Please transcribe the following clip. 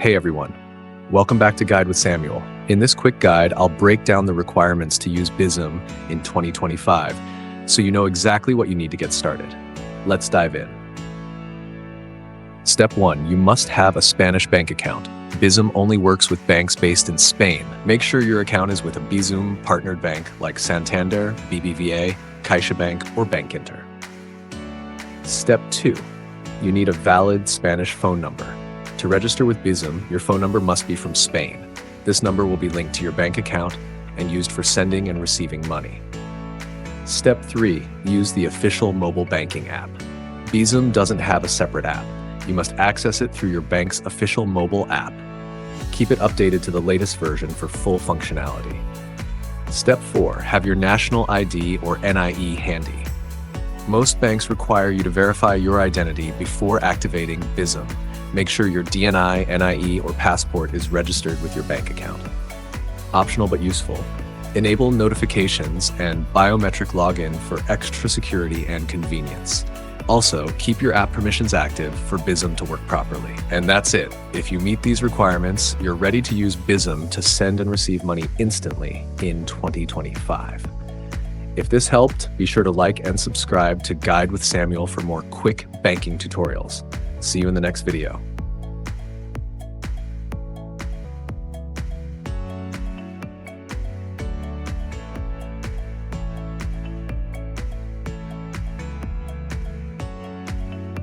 Hey everyone, welcome back to Guide with Samuel. In this quick guide, I'll break down the requirements to use Bizum in 2025, so you know exactly what you need to get started. Let's dive in. Step 1, you must have a Spanish bank account. Bizum only works with banks based in Spain. Make sure your account is with a Bizum partnered bank like Santander, BBVA, CaixaBank, or Bank Inter. Step 2, you need a valid Spanish phone number. To register with Bizum, your phone number must be from Spain. This number will be linked to your bank account and used for sending and receiving money. Step 3, use the official mobile banking app. Bizum doesn't have a separate app. You must access it through your bank's official mobile app. Keep it updated to the latest version for full functionality. Step 4, have your national ID or NIE handy. Most banks require you to verify your identity before activating Bizum. Make sure your DNI, NIE, or passport is registered with your bank account. Optional but useful. Enable notifications and biometric login for extra security and convenience. Also, keep your app permissions active for Bizum to work properly. And that's it. If you meet these requirements, you're ready to use Bizum to send and receive money instantly in 2025. If this helped, be sure to like and subscribe to Guide with Samuel for more quick banking tutorials. See you in the next video.